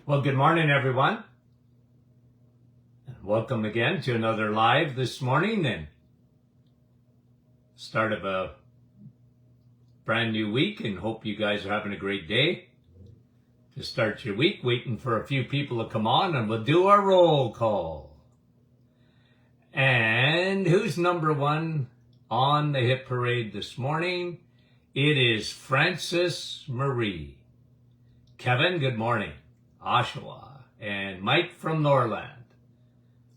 Well, good morning, everyone. Welcome again to another live this morning and start of a brand new week, and hope you guys are having a great day to start your week. Waiting for a few people to come on and we'll do our roll call. And who's number one on the hit parade this morning? It is Francis Marie. Kevin, good morning. Oshawa, and Mike from Norland.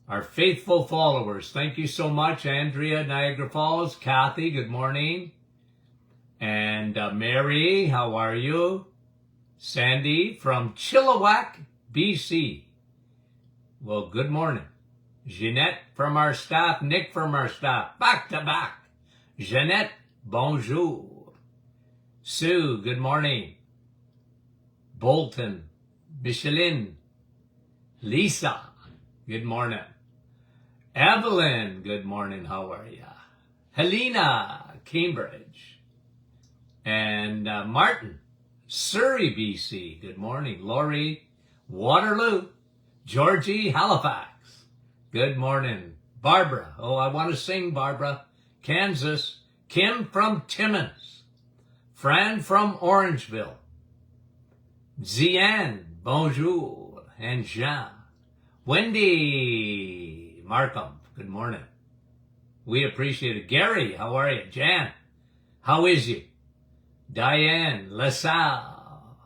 Our faithful followers, thank you so much. Andrea, Niagara Falls. Kathy, good morning. And Mary, how are you? Sandy from Chilliwack, BC. Well, good morning. Jeanette from our staff, Nick from our staff, back to back. Jeanette, bonjour. Sue, good morning. Bolton, Micheline, Lisa, good morning. Evelyn, good morning, how are ya? Helena, Cambridge. And Martin, Surrey, BC, good morning. Laurie, Waterloo. Georgie, Halifax, good morning. Barbara, oh, I want to sing, Barbara. Kansas. Kim from Timmins. Fran from Orangeville. Zian, bonjour, and Jean. Wendy, Markham, good morning. We appreciate it. Gary, how are you? Jan, how is you? Diane, LaSalle,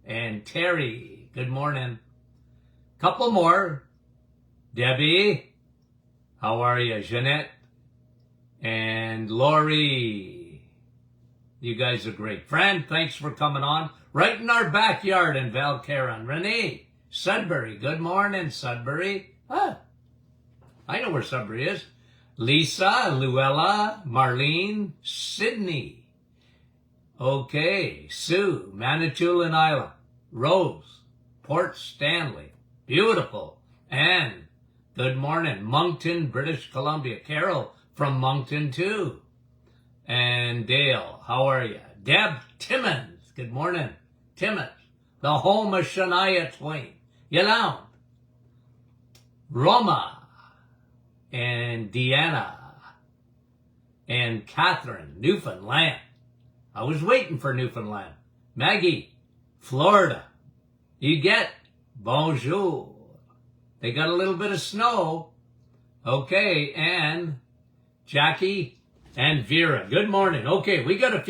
and Terry, good morning. Couple more. Debbie, how are you? Jeanette, and Lori, you guys are great. Fran, thanks for coming on. Right in our backyard in Valcaron. Renee, Sudbury. Good morning, Sudbury. Ah, I know where Sudbury is. Lisa, Luella, Marlene, Sydney. Okay, Sue, Manitoulin Island. Rose, Port Stanley. Beautiful. Anne, good morning. Moncton, British Columbia. Carol from Moncton too. And Dale, how are you? Deb Timmons, good morning. Timmons, the home of Shania Twain. Yolande, Roma, and Deanna, and Catherine, Newfoundland. I was waiting for Newfoundland. Maggie, Florida. You get bonjour. They got a little bit of snow. Okay, and Jackie and Vera. Good morning. Okay, we got a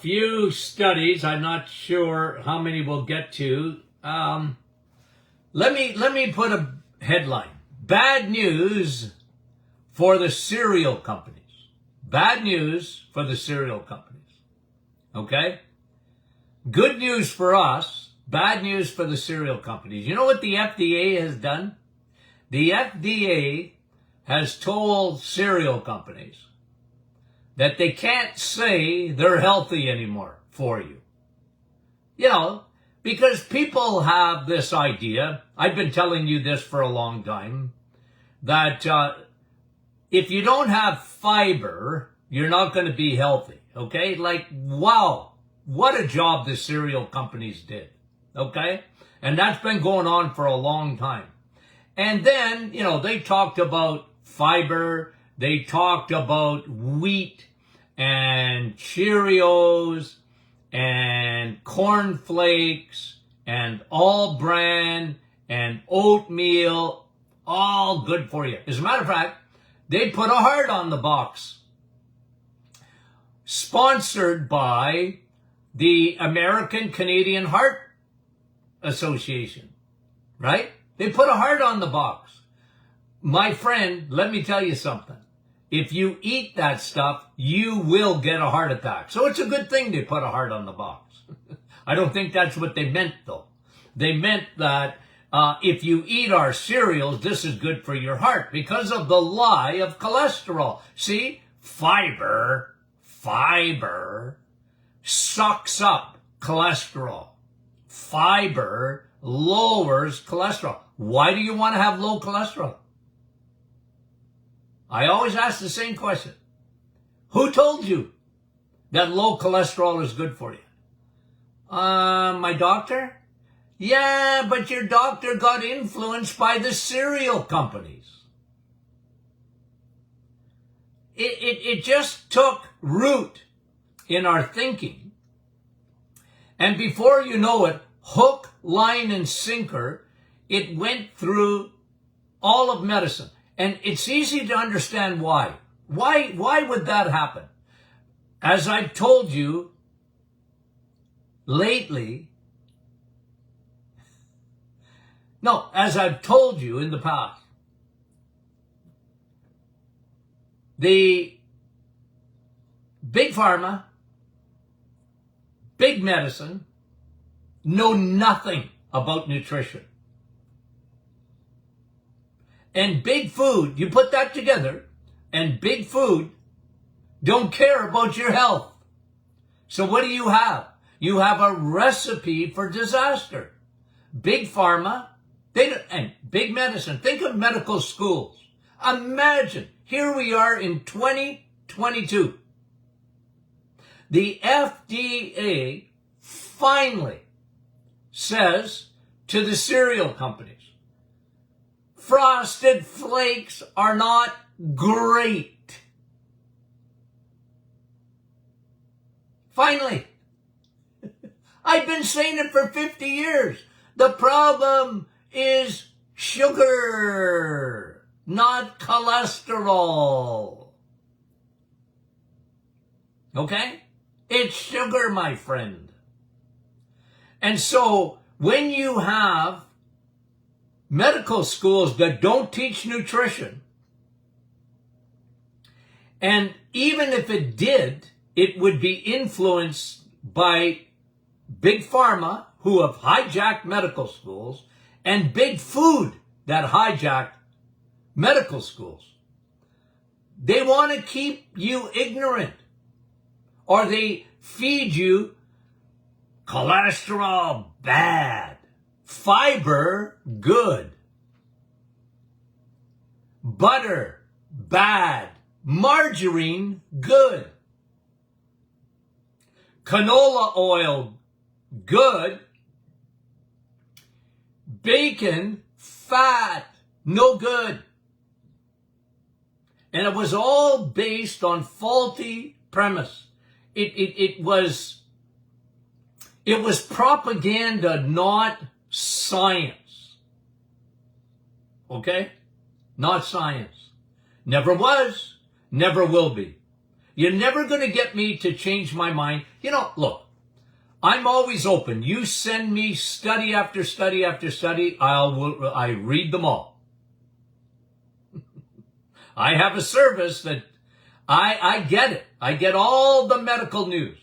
few studies. I'm not sure how many we'll get to. Let me put a headline. Bad news for the cereal companies. Bad news for the cereal companies. Okay? Good news for us. Bad news for the cereal companies. You know what the FDA has done? The FDA has told cereal companies that they can't say they're healthy anymore for you. You know, because people have this idea, I've been telling you this for a long time, that if you don't have fiber, you're not going to be healthy, okay? Like, wow, what a job the cereal companies did, okay? And that's been going on for a long time. And then, you know, they talked about fiber, they talked about wheat and Cheerios and cornflakes and all bran and oatmeal, all good for you. As a matter of fact, they put a heart on the box. Sponsored by the American Canadian Heart Association, right? They put a heart on the box. My friend, let me tell you something. If you eat that stuff, you will get a heart attack. So it's a good thing they put a heart on the box. I don't think that's what they meant, though. They meant that if you eat our cereals, this is good for your heart because of the lie of cholesterol. See, fiber sucks up cholesterol. Fiber lowers cholesterol. Why do you want to have low cholesterol? I always ask the same question. Who told you that low cholesterol is good for you? My doctor? Yeah, but your doctor got influenced by the cereal companies. It just took root in our thinking. And before you know it, hook, line, and sinker, it went through all of medicine. And it's easy to understand why. Why would that happen? As I've told you lately, no, as I've told you in the past, the big pharma, big medicine, know nothing about nutrition. And big food, you put that together, and big food don't care about your health. So what do you have? You have a recipe for disaster. Big pharma, and big medicine. Think of medical schools. Imagine, here we are in 2022. The FDA finally says to the cereal companies, Frosted Flakes are not great. Finally. I've been saying it for 50 years. The problem is sugar, not cholesterol. Okay? It's sugar, my friend. And so when you have medical schools that don't teach nutrition, and even if it did, it would be influenced by big pharma who have hijacked medical schools and big food that hijacked medical schools. They want to keep you ignorant, or they feed you cholesterol bad, fiber good, butter bad, margarine good, canola oil good, bacon fat no good. And it was all based on faulty premise. It was propaganda, not science. Okay? Not science. Never was, never will be. You're never going to get me to change my mind. You know, look, I'm always open. You send me study after study after study, I read them all. I have a service that I get it. I get all the medical news.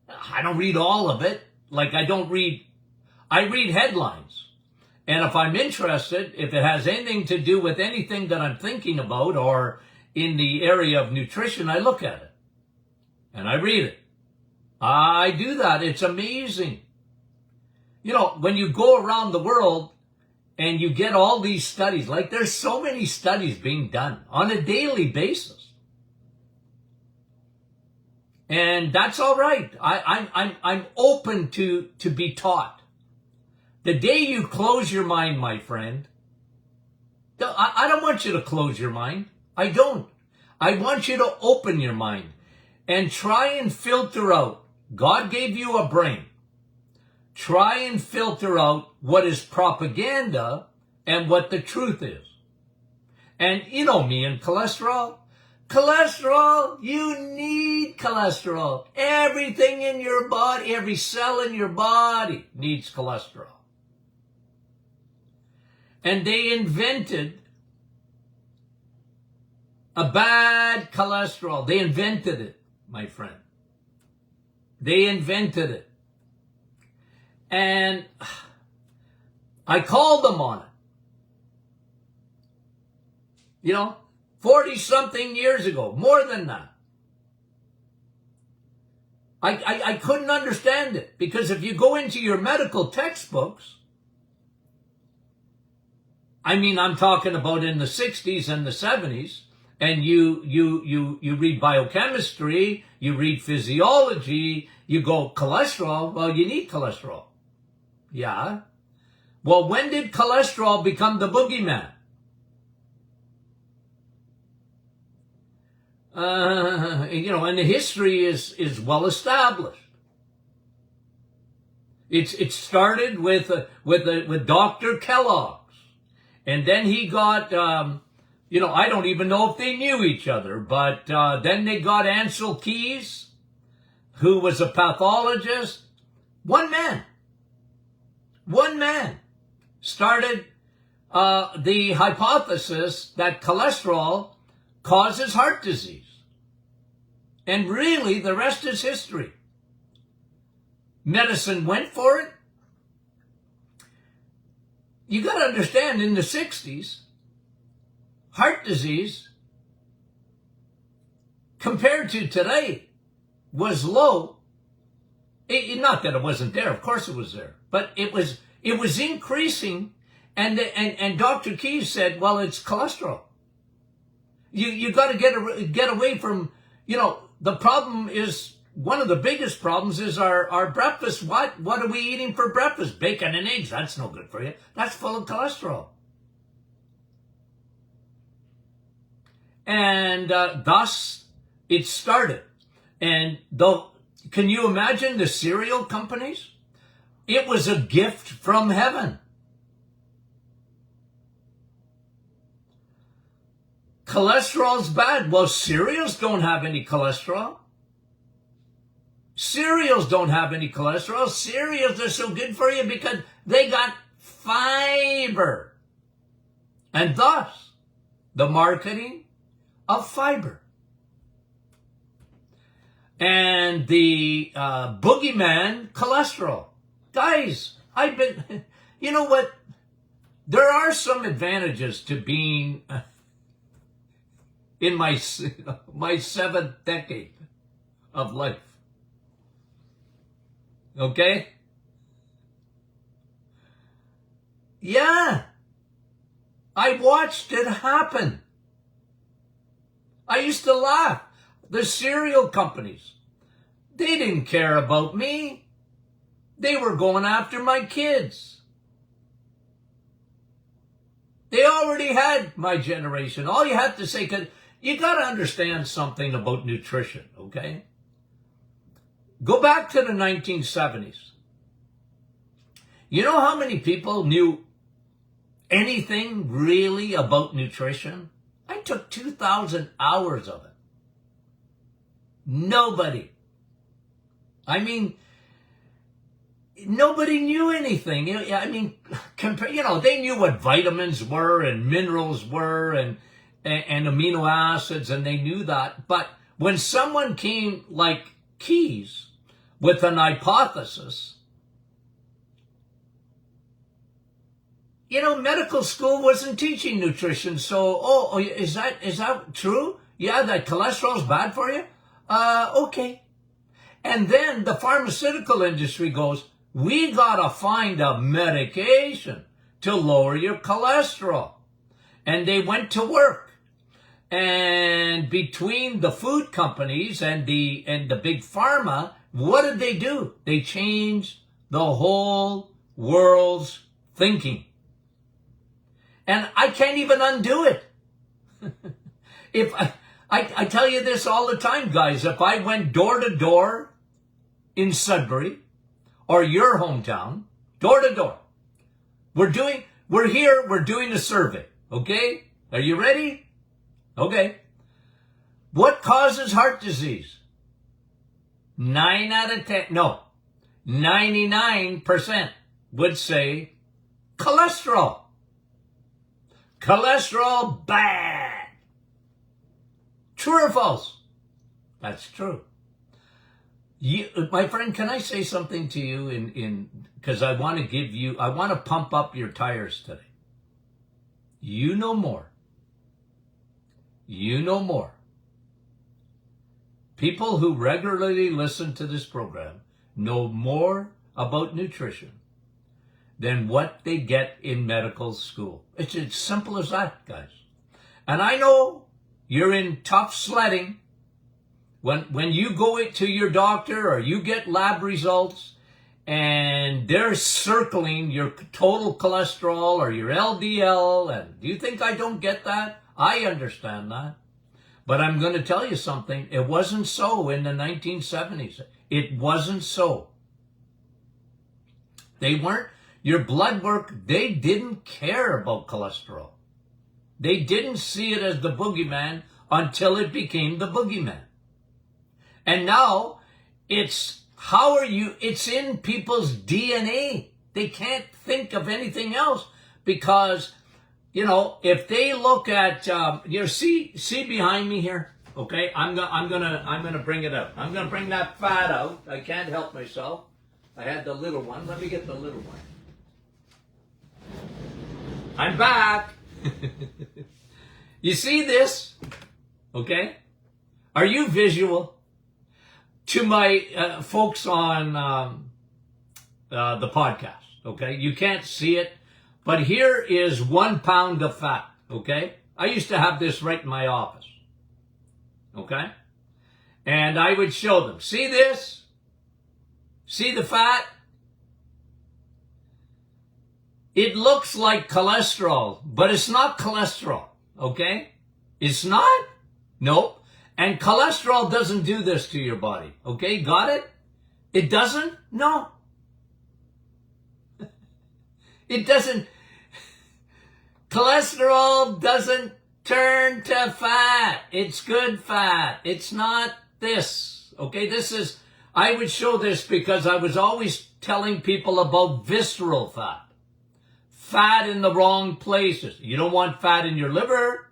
I don't read all of it. Like I read headlines. And if I'm interested, if it has anything to do with anything that I'm thinking about or in the area of nutrition, I look at it and I read it. I do that. It's amazing. You know, when you go around the world and you get all these studies, like there's so many studies being done on a daily basis. And that's all right. I'm open to be taught. The day you close your mind, my friend, I don't want you to close your mind. I don't. I want you to open your mind and try and filter out. God gave you a brain. Try and filter out what is propaganda and what the truth is. And you know me and cholesterol. Cholesterol, you need cholesterol. Everything in your body, every cell in your body needs cholesterol. And they invented a bad cholesterol. They invented it, my friend. They invented it. And I called them on it. You know, 40-something years ago, more than that. I couldn't understand it, because if you go into your medical textbooks, I mean, I'm talking about in the 60s and the 70s, and you read biochemistry, you read physiology, You go, cholesterol? Well, you need cholesterol. Yeah. Well, when did cholesterol become the boogeyman? And the history is well established. It started with Dr. Kellogg's, and then he got I don't even know if they knew each other, but then they got Ansel Keys, who was a pathologist. One man started the hypothesis that cholesterol causes heart disease. And really, the rest is history. Medicine went for it. You got to understand, in the 60s, heart disease, compared to today, was low. Not that it wasn't there, of course it was there, but it was increasing, and Dr. Keys said, well, it's cholesterol. You got to get away from, the problem is, one of the biggest problems is our breakfast. What are we eating for breakfast? Bacon and eggs. That's no good for you. That's full of cholesterol. And thus it started. And can you imagine the cereal companies? It was a gift from heaven. Cholesterol's bad. Well, cereals don't have any cholesterol. Cereals don't have any cholesterol. Cereals are so good for you because they got fiber. And thus, the marketing of fiber. And the boogeyman, cholesterol. Guys, you know what? There are some advantages to being in my 7th decade of life. Okay? Yeah. I watched it happen. I used to laugh. The cereal companies, they didn't care about me. They were going after my kids. They already had my generation. All you have to say, because you got to understand something about nutrition, okay? Go back to the 1970s. You know how many people knew anything really about nutrition? I took 2,000 hours of it. Nobody. I mean, nobody knew anything. I mean, they knew what vitamins were and minerals were and amino acids, and they knew that. But when someone came like Keys with an hypothesis, medical school wasn't teaching nutrition. So, is that true? Yeah, that cholesterol's bad for you? Okay. And then the pharmaceutical industry goes, we gotta find a medication to lower your cholesterol. And they went to work. And between the food companies and the big pharma, what did they do? They changed the whole world's thinking. And I can't even undo it. If I tell you this all the time, guys, if I went door to door in Sudbury or your hometown, door to door, we're doing a survey, okay? Are you ready? Okay. What causes heart disease? 99% would say cholesterol. Cholesterol bad. True or false? That's true. My friend, can I say something to you because I want to pump up your tires today. You know more. You know more. People who regularly listen to this program know more about nutrition than what they get in medical school. It's as simple as that, guys. And I know you're in tough sledding When you go to your doctor or you get lab results and they're circling your total cholesterol or your LDL, and do you think I don't get that? I understand that. But I'm going to tell you something. It wasn't so in the 1970s. It wasn't so. They weren't, your blood work, they didn't care about cholesterol. They didn't see it as the boogeyman until it became the boogeyman. And now it's in people's DNA. They can't think of anything else because, if they look at, see behind me here, okay? I'm gonna bring it out. I'm gonna bring that fat out. I can't help myself. I had the little one. Let me get the little one. I'm back. You see this? Okay? Are you visual? To my folks on the podcast, okay? You can't see it, but here is 1 pound of fat, okay? I used to have this right in my office, okay? And I would show them. See this? See the fat? It looks like cholesterol, but it's not cholesterol, okay? It's not? Nope. And cholesterol doesn't do this to your body, okay? Got it? It doesn't? No. It doesn't. Cholesterol doesn't turn to fat. It's good fat. It's not this, okay? I would show this because I was always telling people about visceral fat. Fat in the wrong places. You don't want fat in your liver.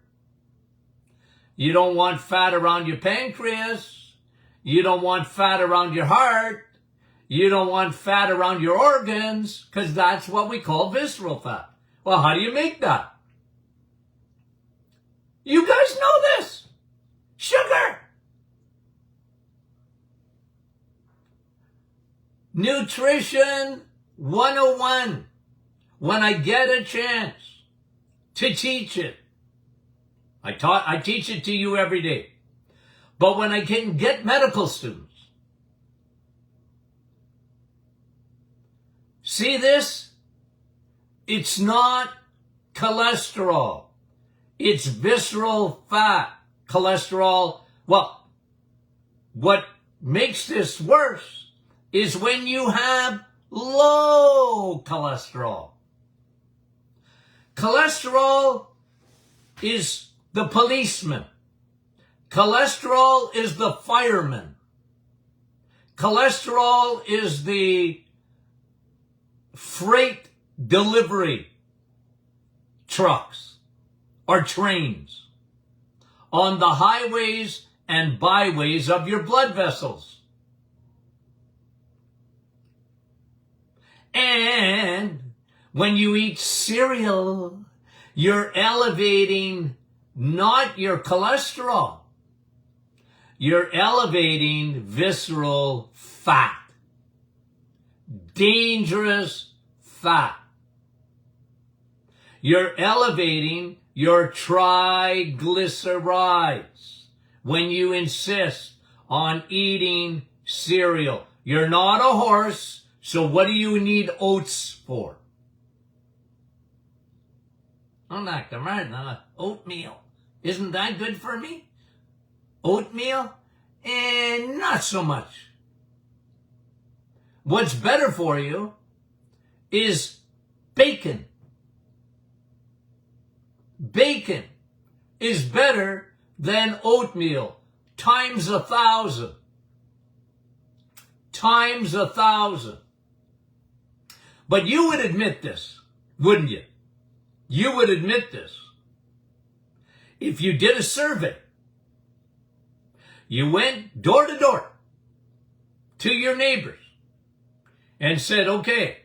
You don't want fat around your pancreas. You don't want fat around your heart. You don't want fat around your organs, because that's what we call visceral fat. Well, how do you make that? You guys know this. Sugar. Nutrition 101. When I get a chance to teach it, I teach it to you every day. But when I can get medical students, see this? It's not cholesterol. It's visceral fat. Cholesterol. Well, what makes this worse is when you have low cholesterol. Cholesterol is the policeman. Cholesterol is the fireman. Cholesterol is the freight delivery trucks or trains on the highways and byways of your blood vessels. And when you eat cereal, you're elevating not your cholesterol. You're elevating visceral fat. Dangerous fat. You're elevating your triglycerides when you insist on eating cereal. You're not a horse, so what do you need oats for? I'm not oatmeal. Isn't that good for me? Oatmeal? Not so much. What's better for you is bacon. Bacon is better than oatmeal times 1,000. Times 1,000. But you would admit this, wouldn't you? You would admit this. If you did a survey, you went door to door to your neighbors and said, okay,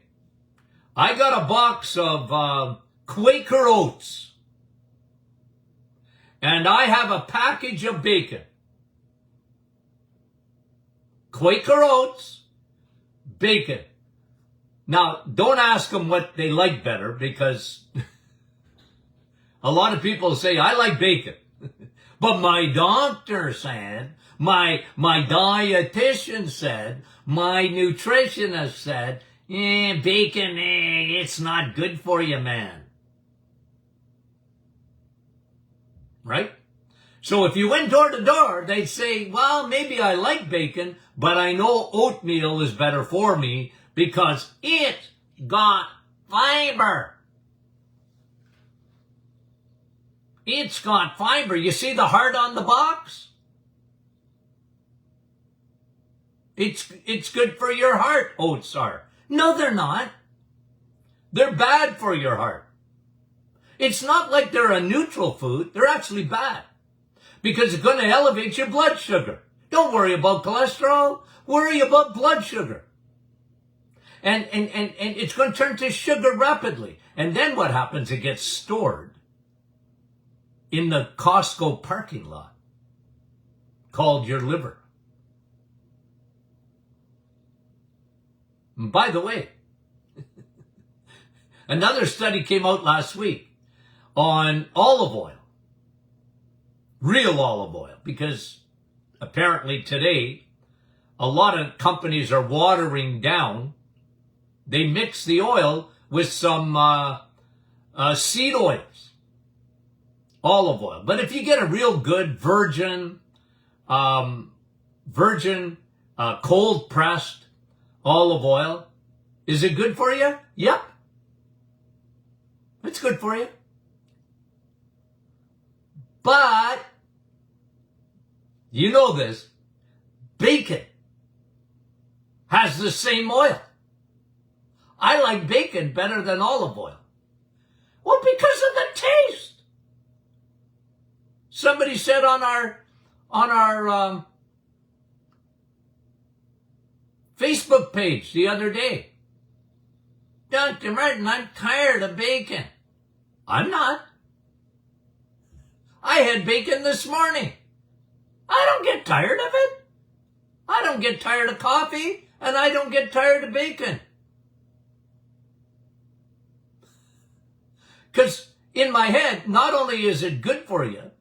I got a box of Quaker Oats and I have a package of bacon. Quaker Oats, bacon. Now, don't ask them what they like better, because a lot of people say, I like bacon. But my doctor said, my dietitian said, my nutritionist said, bacon, it's not good for you, man. Right? So if you went door to door, they'd say, well, maybe I like bacon, but I know oatmeal is better for me because it got fiber. It's got fiber. You see the heart on the box? It's good for your heart, oats are. No, they're not. They're bad for your heart. It's not like they're a neutral food. They're actually bad because it's going to elevate your blood sugar. Don't worry about cholesterol. Worry about blood sugar. And it's going to turn to sugar rapidly. And then what happens? It gets stored in the Costco parking lot called your liver. And by the way, another study came out last week on olive oil, real olive oil, because apparently today a lot of companies are watering down. They mix the oil with some seed oils, olive oil. But if you get a real good virgin cold pressed olive oil, is it good for you? Yep. It's good for you. But, you know this, bacon has the same oil. I like bacon better than olive oil. Well, because of the taste. Somebody said on our Facebook page the other day, Dr. Martin, I'm tired of bacon. I'm not. I had bacon this morning. I don't get tired of it. I don't get tired of coffee, and I don't get tired of bacon. Because in my head, not only is it good for you,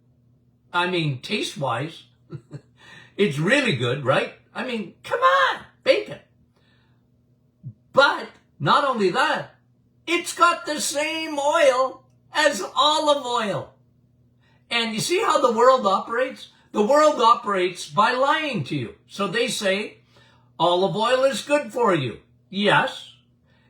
I mean, taste-wise, it's really good, right? I mean, come on, bacon. But not only that, it's got the same oil as olive oil. And you see how the world operates? The world operates by lying to you. So they say, olive oil is good for you. Yes.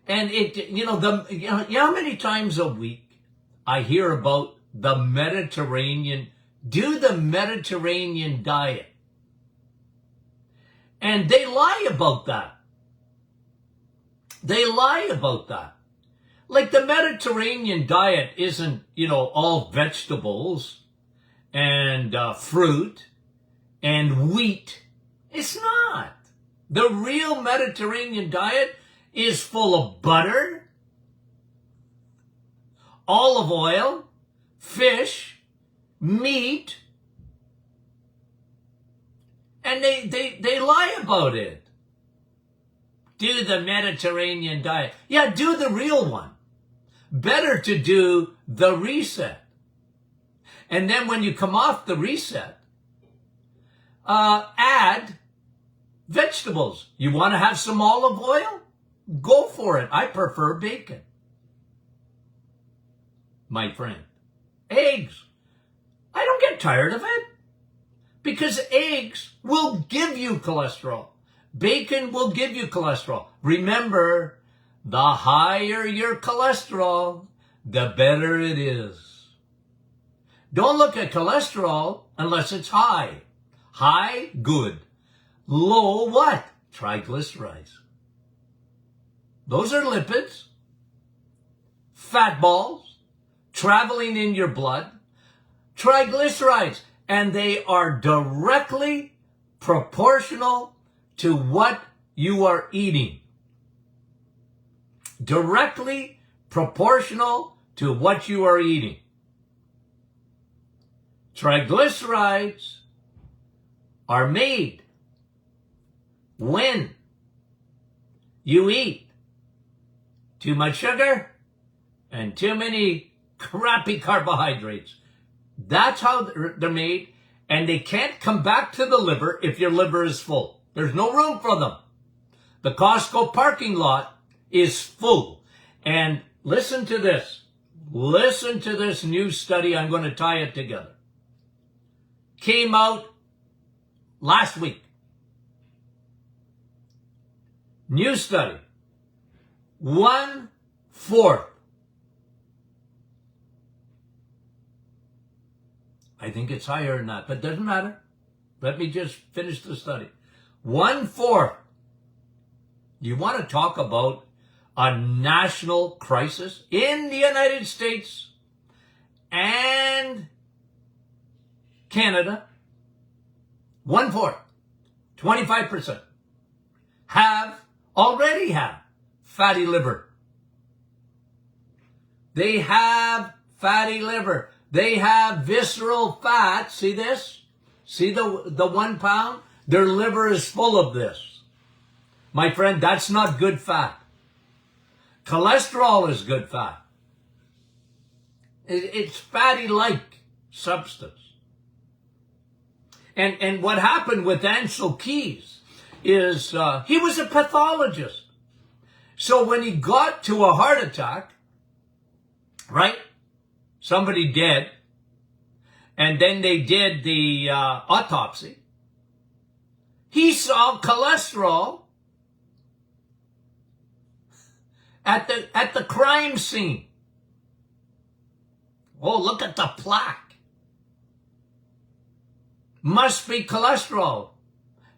And you know how many times a week I hear about the Mediterranean, do the Mediterranean diet. And they lie about that. They lie about that. Like the Mediterranean diet isn't, all vegetables and fruit and wheat. It's not. The real Mediterranean diet is full of butter, olive oil, fish, meat, and they lie about it. Do the Mediterranean diet. Yeah, do the real one. Better to do the reset. And then when you come off the reset, add vegetables. You want to have some olive oil? Go for it. I prefer bacon. My friend. Eggs. I don't get tired of it. Because eggs will give you cholesterol. Bacon will give you cholesterol. Remember, the higher your cholesterol, the better it is. Don't look at cholesterol unless it's high. High, good. Low, what? Triglycerides. Those are lipids, fat balls, traveling in your blood, triglycerides, and they are directly proportional to what you are eating. Directly proportional to what you are eating. Triglycerides are made when you eat too much sugar and too many crappy carbohydrates. That's how they're made. and they can't come back to the liver if your liver is full. There's no room for them. The Costco parking lot is full. And listen to this. Listen to this new study. I'm going to tie it together. Came out last week. New study. 1/4. I think it's higher than that, but it doesn't matter. Let me just finish the study. 1/4. You want to talk about a national crisis in the United States and Canada? 1/4, 25%, already have fatty liver. They have fatty liver. They have visceral fat. See this? See the 1 pound? Their liver is full of this. My friend, that's not good fat. Cholesterol is good fat. It's fatty-like substance. And what happened with Ansel Keys is he was a pathologist. So when he got to a heart attack, right, somebody dead, and then they did the autopsy, he saw cholesterol at the crime scene. Oh, look at the plaque. Must be cholesterol.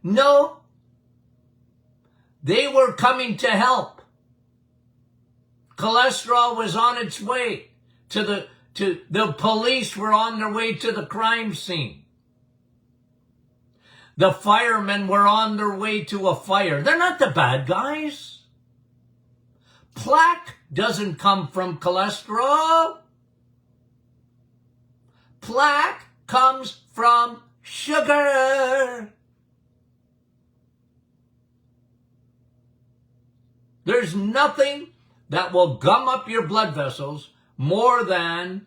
No. They were coming to help. Cholesterol was on its way to the police were on their way to the crime scene. The firemen were on their way to a fire. They're not the bad guys. Plaque doesn't come from cholesterol. Plaque comes from sugar. There's nothing that will gum up your blood vessels more than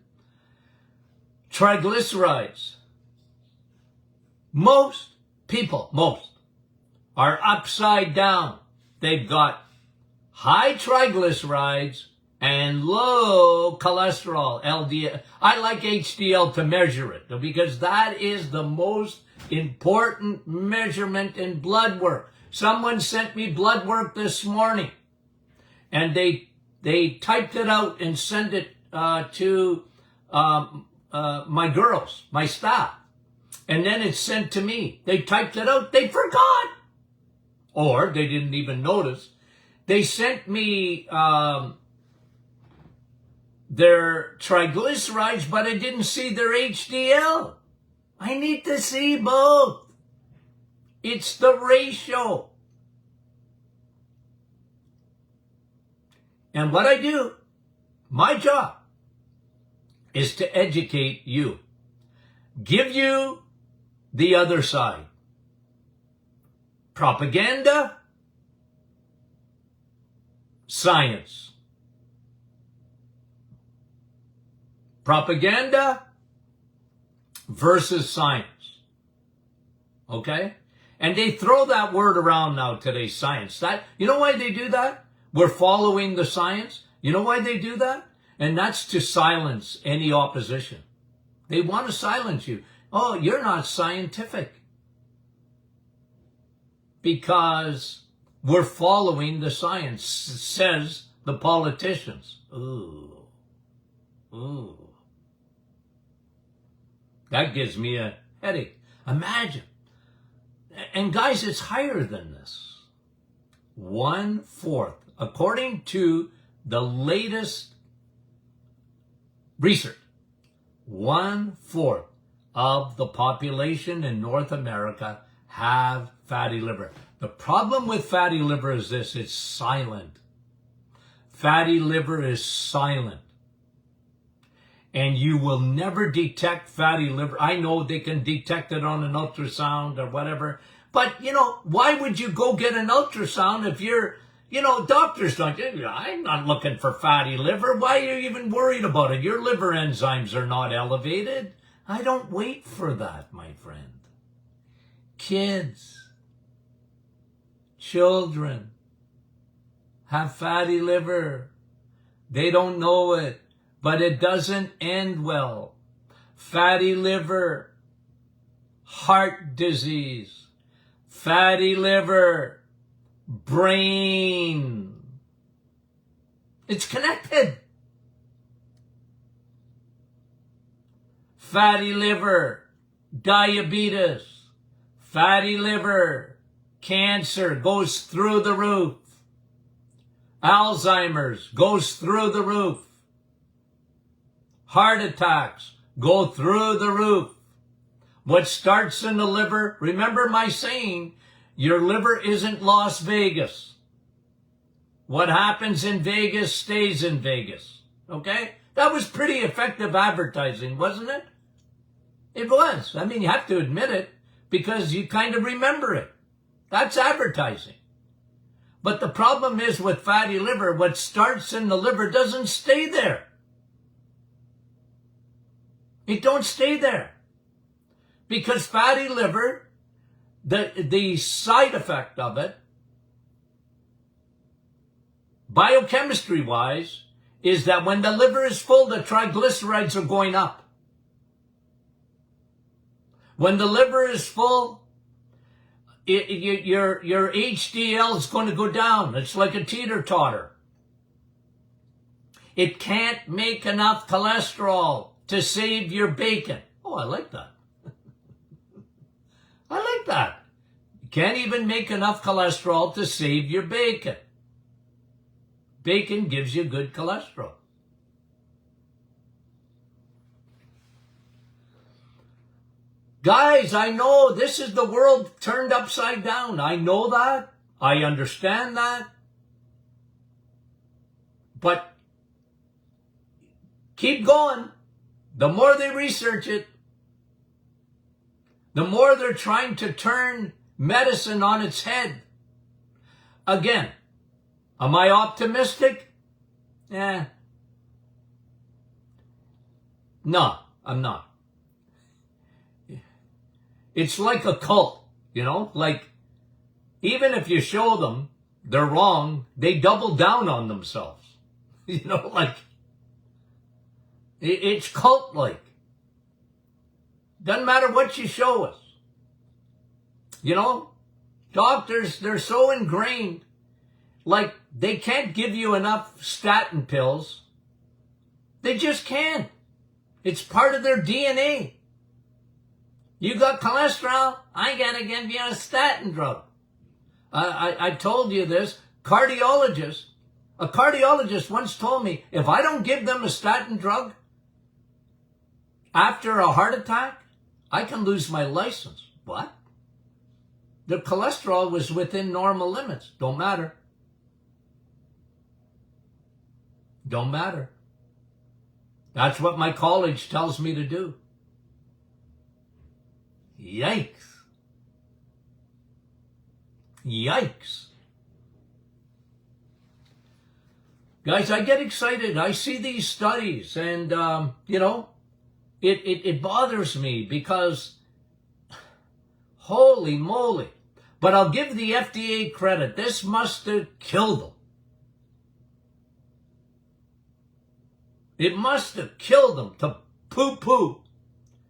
triglycerides. Most people, are upside down. They've got high triglycerides and low cholesterol, LDL. I like HDL to measure it because that is the most important measurement in blood work. Someone sent me blood work this morning, and they typed it out and sent it to my girls, my staff. And then it's sent to me. They typed it out. They forgot. Or they didn't even notice. They sent me their triglycerides, but I didn't see their HDL. I need to see both. It's the ratio. And what I do, my job, is to educate you. Give you the other side. Propaganda, science. Propaganda versus science. Okay? And they throw that word around now today, science. You know why they do that? We're following the science. You know why they do that? And that's to silence any opposition. They want to silence you. Oh, you're not scientific. Because we're following the science, says the politicians. Ooh. That gives me a headache. Imagine. And guys, it's higher than this. 1/4. According to the latest research, 1/4 of the population in North America have fatty liver. The problem with fatty liver is this: it's silent. Fatty liver is silent. And you will never detect fatty liver. I know they can detect it on an ultrasound or whatever. But, why would you go get an ultrasound if you're, doctors don't, I'm not looking for fatty liver. Why are you even worried about it? Your liver enzymes are not elevated. I don't wait for that, my friend. Kids, children have fatty liver. They don't know it, but it doesn't end well. Fatty liver, heart disease, fatty liver, brain. It's connected. Fatty liver, diabetes, fatty liver, cancer goes through the roof. Alzheimer's goes through the roof. Heart attacks go through the roof. What starts in the liver, remember my saying, your liver isn't Las Vegas. What happens in Vegas stays in Vegas. Okay? That was pretty effective advertising, wasn't it? It was. I mean, you have to admit it because you kind of remember it. That's advertising. But the problem is with fatty liver, what starts in the liver doesn't stay there. It don't stay there. Because fatty liver, the side effect of it, biochemistry-wise, is that when the liver is full, the triglycerides are going up. When the liver is full, your HDL is going to go down. It's like a teeter-totter. It can't make enough cholesterol to save your bacon. Oh, I like that. I like that. You can't even make enough cholesterol to save your bacon. Bacon gives you good cholesterol. Guys, I know this is the world turned upside down. I know that. I understand that. But keep going. The more they research it, the more they're trying to turn medicine on its head. Again, am I optimistic? No, I'm not. It's like a cult, you know, like even if you show them they're wrong, they double down on themselves. You know, like it's cult-like. Doesn't matter what you show us. You know, doctors, they're so ingrained, like they can't give you enough statin pills. They just can't. It's part of their DNA. You got cholesterol, I gotta give you a statin drug. I told you this. A cardiologist once told me, if I don't give them a statin drug after a heart attack, I can lose my license. What? The cholesterol was within normal limits. Don't matter. Don't matter. That's what my college tells me to do. Yikes. Yikes. Guys, I get excited. I see these studies and, you know, it bothers me because, holy moly. But I'll give the FDA credit. This must have killed them. It must have killed them to poo-poo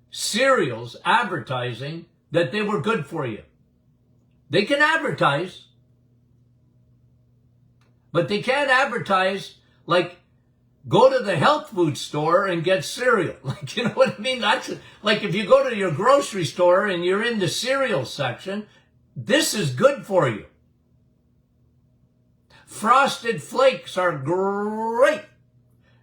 cereals advertising that they were good for you. They can advertise, but they can't advertise like go to the health food store and get cereal. Like, you know what I mean? That's like if you go to your grocery store and you're in the cereal section, this is good for you. Frosted Flakes are great.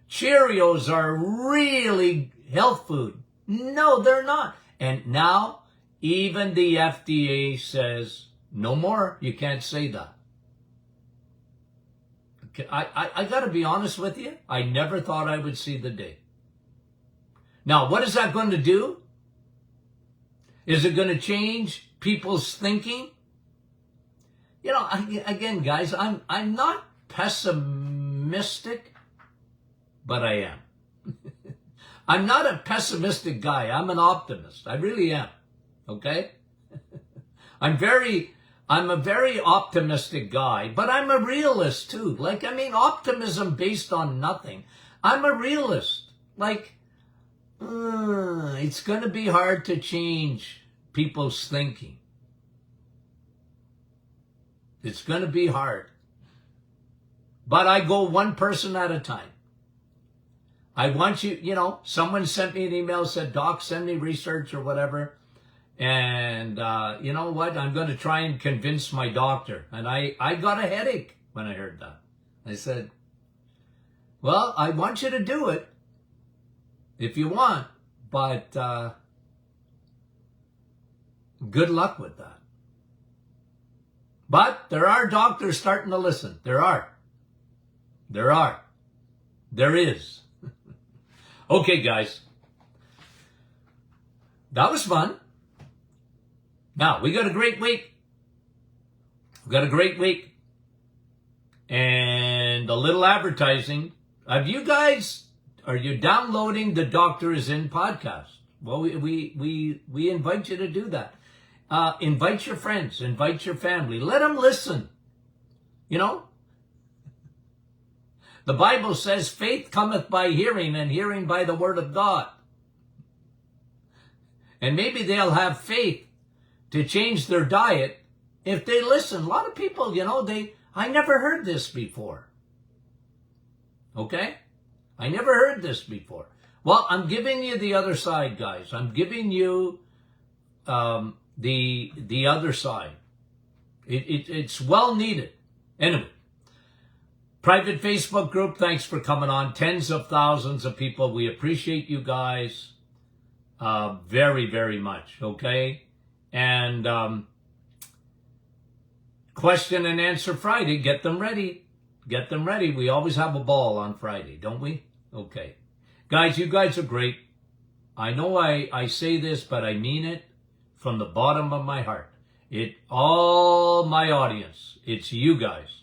Cheerios are really health food. No, they're not. And now even the FDA says, no more. You can't say that. I got to be honest with you. I never thought I would see the day. Now, what is that going to do? Is it going to change people's thinking? You know, again, guys, I'm not pessimistic, but I am. I'm not a pessimistic guy. I'm an optimist. I really am. Okay? I'm a very optimistic guy, but I'm a realist too. Optimism based on nothing. I'm a realist. It's going to be hard to change people's thinking. It's going to be hard. But I go one person at a time. I want you, someone sent me an email, said, Doc, send me research or whatever. And you know what? I'm going to try and convince my doctor. And I got a headache when I heard that. I said, well, I want you to do it if you want, but good luck with that. But there are doctors starting to listen. There are. There is. Okay, guys. That was fun. Now, we got a great week. And a little advertising. Are you downloading the Doctor Is In podcast? Well, we invite you to do that. Invite your friends, invite your family. Let them listen. The Bible says faith cometh by hearing, and hearing by the word of God. And maybe they'll have faith to change their diet if they listen. A lot of people, I never heard this before. Okay? I never heard this before. Well, I'm giving you the other side, guys. I'm giving you the other side. It's well needed. Anyway, private Facebook group, thanks for coming on. Tens of thousands of people. We appreciate you guys very, very much, okay? And question and answer Friday. Get them ready. Get them ready. We always have a ball on Friday, don't we? Okay. Guys, you guys are great. I know I say this, but I mean it from the bottom of my heart. All my audience, it's you guys.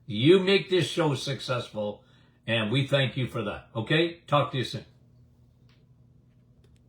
You make this show successful, and we thank you for that. Okay? Talk to you soon.